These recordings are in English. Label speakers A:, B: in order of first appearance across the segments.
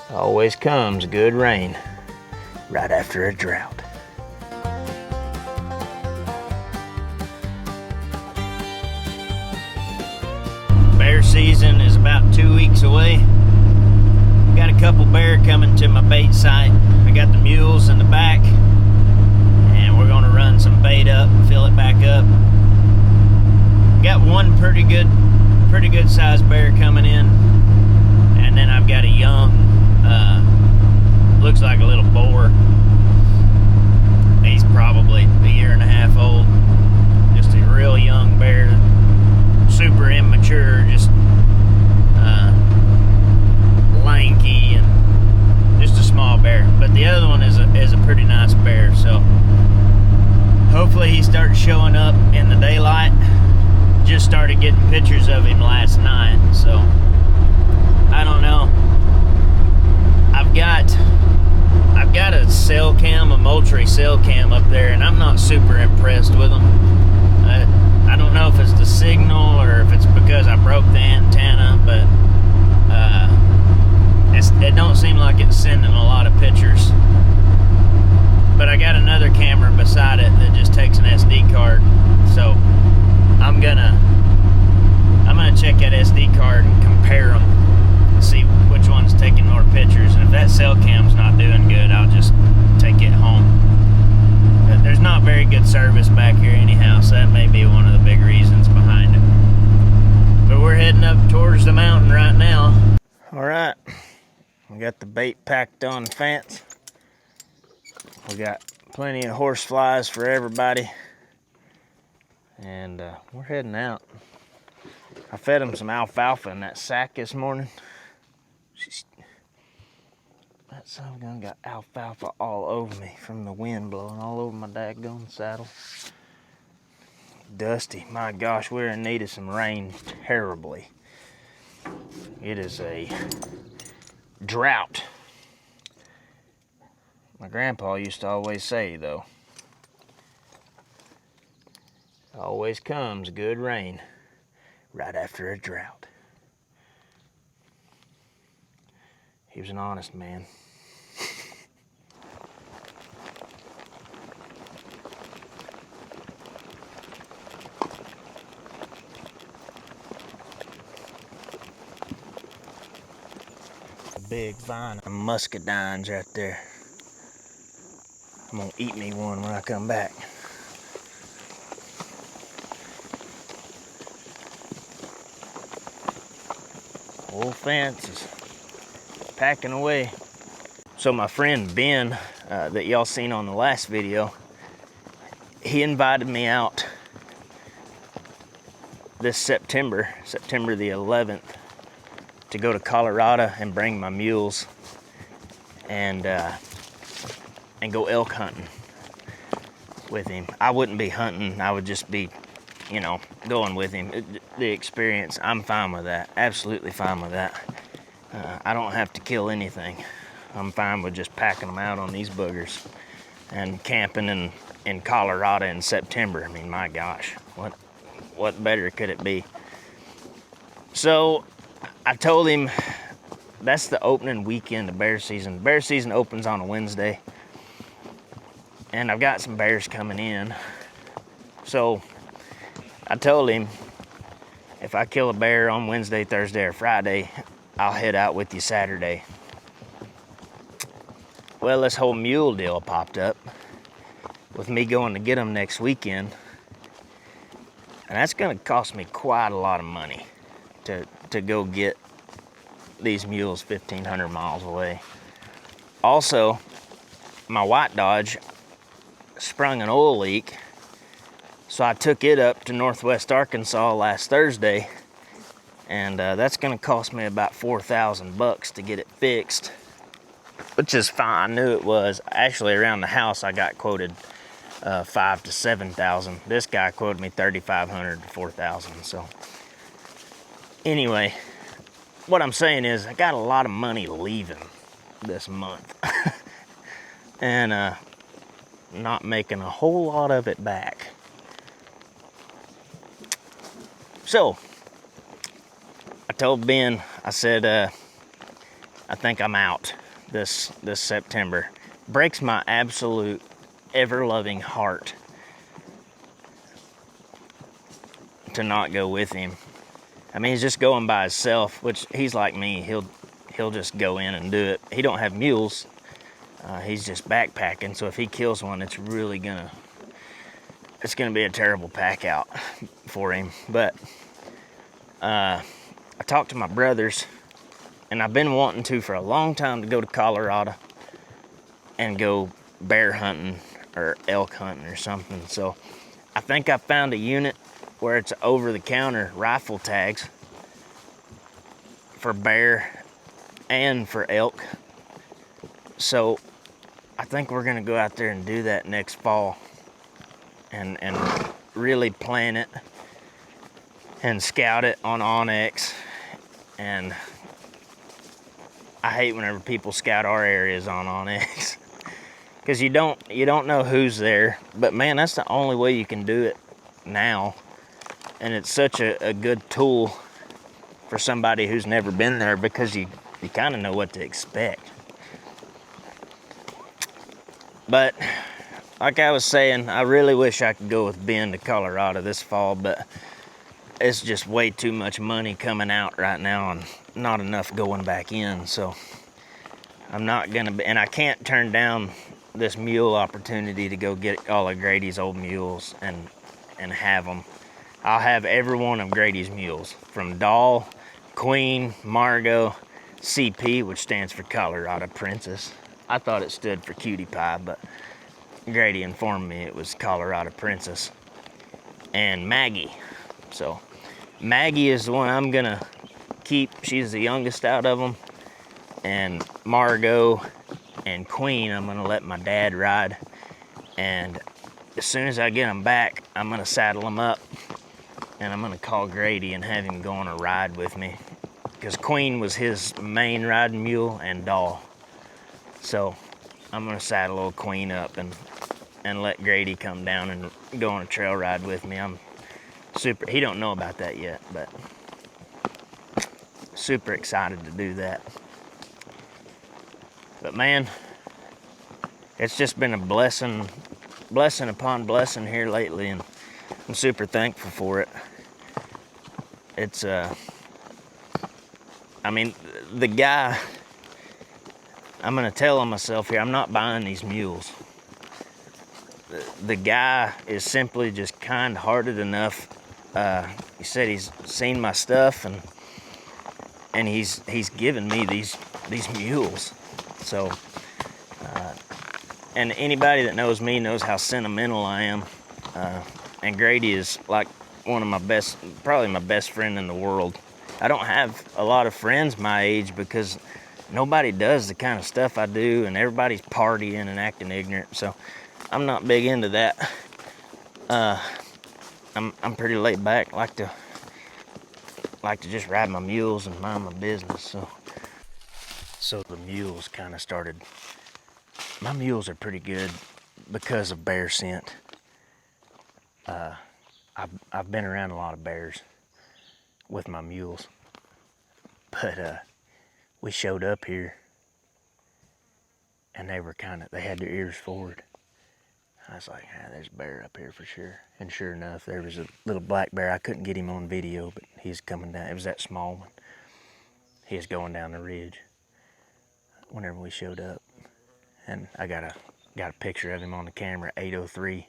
A: Always comes good rain right after a drought. Bear season is about 2 weeks away. Got a couple bear coming to my bait site. I got the mules in the back, and we're gonna run some bait up, fill it back up. Got one pretty good sized bear coming in, and then I've got a young, looks like a little boar. He's probably a year and a half old. Just a real young bear, super immature, just lanky and just a small bear. But the other one is a pretty nice bear, so hopefully he starts showing up in the daylight. Just started getting pictures of him last night, so I don't know. I've got a cell cam, a Moultrie cell cam up there, and I'm not super impressed with them. I don't know if it's the signal or if it's because I broke the antenna, but it don't seem like it's sending a lot of pictures. But I got another camera beside it that just takes an SD card, so I'm gonna check that SD card and compare them and see which one's taking more pictures. And if that cell cam's not doing good, I'll just take it home. But there's not very good service back here anyhow, so that may be one of the big reasons behind it. But we're heading up towards the mountain right now. All right, we got the bait packed on the fence. We got plenty of horse flies for everybody. And we're heading out. I fed them some alfalfa in that sack this morning. That son of a gun got alfalfa all over me from the wind blowing all over my daggone saddle. Dusty. My gosh, we're in need of some rain terribly. It is a drought. My grandpa used to always say, though, always comes good rain right after a drought. He was an honest man. A big vine of muscadines right there. I'm gonna eat me one when I come back. Old fence is packing away. So my friend Ben, that y'all seen on the last video, he invited me out this September the 11th, to go to Colorado and bring my mules and go elk hunting with him. I wouldn't be hunting, I would just be, going with him. The experience, I'm fine with that. Absolutely fine with that. I don't have to kill anything. I'm fine with just packing them out on these boogers and camping in Colorado in September. I mean, my gosh, what better could it be? So I told him that's the opening weekend of bear season. Bear season opens on a Wednesday, and I've got some bears coming in. So I told him, if I kill a bear on Wednesday, Thursday, or Friday, I'll head out with you Saturday. Well, this whole mule deal popped up with me going to get them next weekend. And that's gonna cost me quite a lot of money to go get these mules 1,500 miles away. Also, my white Dodge sprung an oil leak. So I took it up to Northwest Arkansas last Thursday, and that's gonna cost me about $4,000 to get it fixed, which is fine. I knew it was. Actually, around the house, I got quoted $5,000 to $7,000. This guy quoted me $3,500 to $4,000. So anyway, what I'm saying is I got a lot of money leaving this month, and not making a whole lot of it back. So I told Ben, I said, I think I'm out this September. Breaks my absolute ever-loving heart to not go with him. I mean, he's just going by himself, which he's like me. He'll just go in and do it. He don't have mules. He's just backpacking. So if he kills one, it's gonna be a terrible pack out for him. But I talked to my brothers, and I've been wanting to for a long time to go to Colorado and go bear hunting or elk hunting or something. So I think I found a unit where it's over-the-counter rifle tags for bear and for elk. So I think we're gonna go out there and do that next fall and really plan it and scout it on Onyx. And I hate whenever people scout our areas on Onyx because you don't know who's there. But man, that's the only way you can do it now. And it's such a good tool for somebody who's never been there, because you kind of know what to expect. But like I was saying, I really wish I could go with Ben to Colorado this fall, but it's just way too much money coming out right now and not enough going back in. So I'm not gonna be, and I can't turn down this mule opportunity to go get all of Grady's old mules and have them. I'll have every one of Grady's mules, from Doll, Queen, Margot, CP, which stands for Colorado Princess. I thought it stood for Cutie Pie, but Grady informed me it was Colorado Princess. And Maggie. So Maggie is the one I'm gonna keep. She's the youngest out of them. And Margot and Queen, I'm gonna let my dad ride. And as soon as I get them back, I'm gonna saddle them up. And I'm gonna call Grady and have him go on a ride with me, because Queen was his main riding mule, and Doll. So I'm gonna saddle old Queen up and let Grady come down and go on a trail ride with me. I'm super, he don't know about that yet, but super excited to do that. But man, it's just been a blessing upon blessing here lately, and I'm super thankful for it. It's I mean, the guy, I'm gonna tell on myself here, I'm not buying these mules. The guy is simply just kind-hearted enough. He said he's seen my stuff and he's given me these mules. So and anybody that knows me knows how sentimental I am. And Grady is like one of my best, probably my best friend in the world. I don't have a lot of friends my age because nobody does the kind of stuff I do, and everybody's partying and acting ignorant. So I'm not big into that. I'm pretty laid back. Like to just ride my mules and mind my business. So the mules kind of started. My mules are pretty good because of bear scent. I've been around a lot of bears with my mules, but we showed up here and they had their ears forward. I was like, there's a bear up here for sure. And sure enough, there was a little black bear. I couldn't get him on video, but he's coming down. It was that small one. He was going down the ridge whenever we showed up. And I got a picture of him on the camera at 8:03.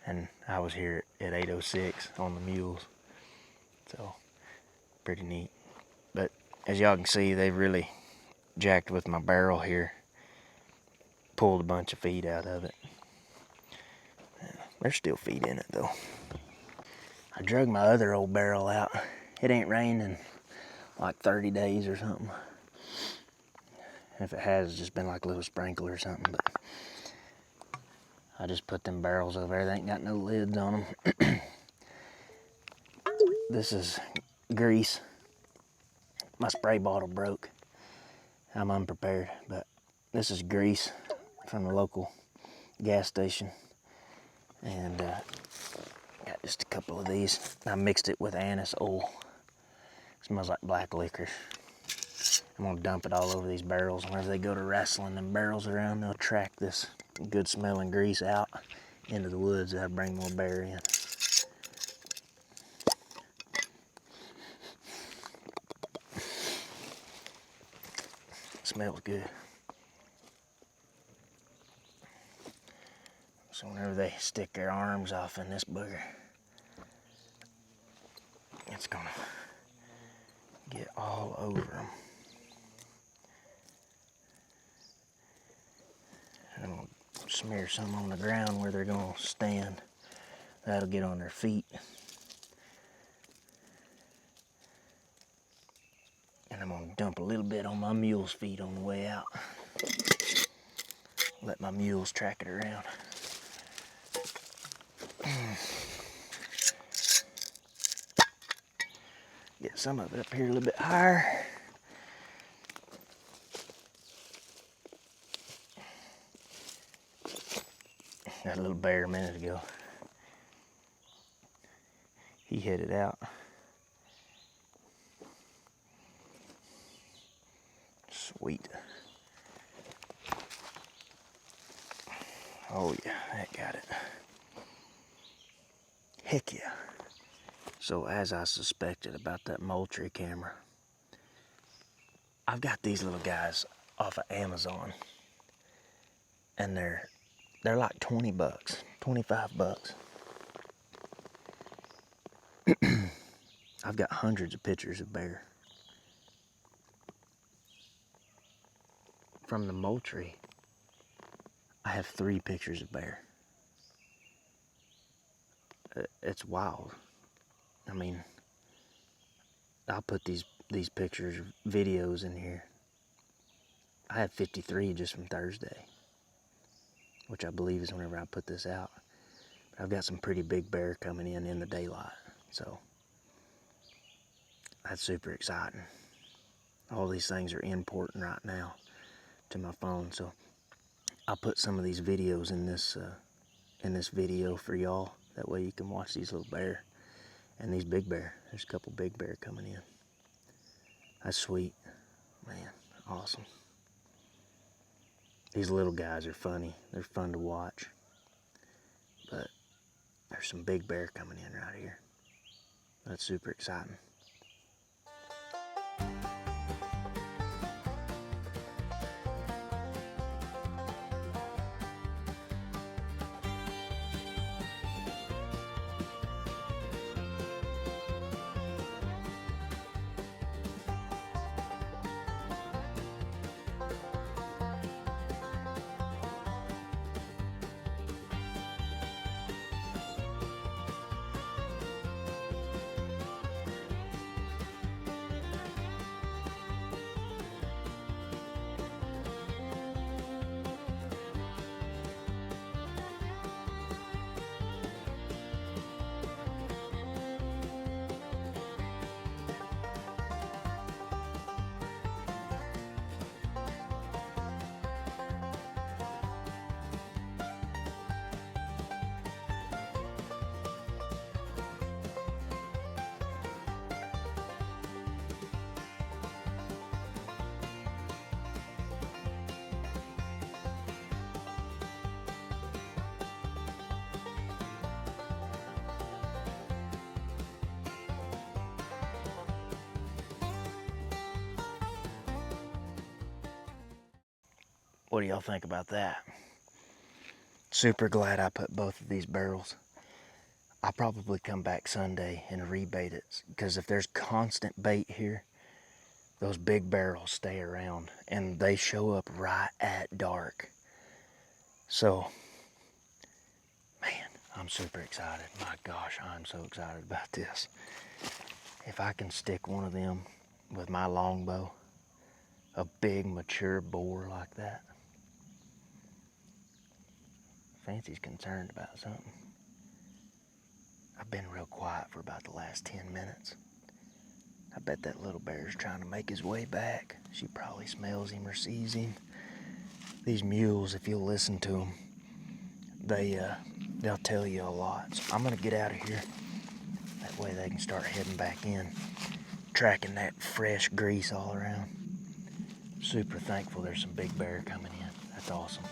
A: And I was here at 8:06 on the mules. So, pretty neat. But as y'all can see, they've really jacked with my barrel here. Pulled a bunch of feed out of it. There's still feed in it though. I drug my other old barrel out. It ain't rained in like 30 days or something. If it has, it's just been like a little sprinkle or something. But I just put them barrels over there. They ain't got no lids on them. This is grease. My spray bottle broke. I'm unprepared, but this is grease from the local gas station. And got just a couple of these. I mixed it with anise oil. Smells like black licorice. I'm gonna dump it all over these barrels. Whenever they go to wrestling them barrels around, they'll track this good smelling grease out into the woods. That'll bring more bear in. Smells good. So whenever they stick their arms off in this booger, it's gonna get all over them. And I'm gonna smear some on the ground where they're gonna stand. That'll get on their feet. And I'm gonna dump a little bit on my mule's feet on the way out. Let my mules track it around. Get some of it up here a little bit higher. Got a little bear a minute ago. He hit it out. Sweet. Oh yeah, that got it. Heck yeah. So as I suspected about that Moultrie camera, I've got these little guys off of Amazon, and they're like 20 bucks, 25 bucks. I've got hundreds of pictures of bear. From the Moultrie, I have 3 pictures of bear. It's wild. I mean, I'll put these pictures, videos in here. I have 53 just from Thursday, which I believe is whenever I put this out. But I've got some pretty big bear coming in the daylight, so that's super exciting. All these things are important right now to my phone, so I'll put some of these videos in this video for y'all. That way you can watch these little bear and these big bear. There's a couple big bear coming in. That's sweet, man. Awesome. These little guys are funny. They're fun to watch, but there's some big bear coming in right here. That's super exciting. What do y'all think about that? Super glad I put both of these barrels. I'll probably come back Sunday and rebait it, because if there's constant bait here, those big barrels stay around and they show up right at dark. So, man, I'm super excited. My gosh, I'm so excited about this. If I can stick one of them with my longbow, a big mature boar like that, Fancy's concerned about something. I've been real quiet for about the last 10 minutes. I bet that little bear's trying to make his way back. She probably smells him or sees him. These mules, if you'll listen to them, they'll tell you a lot. So I'm gonna get out of here. That way they can start heading back in, tracking that fresh grease all around. Super thankful there's some big bear coming in. That's awesome.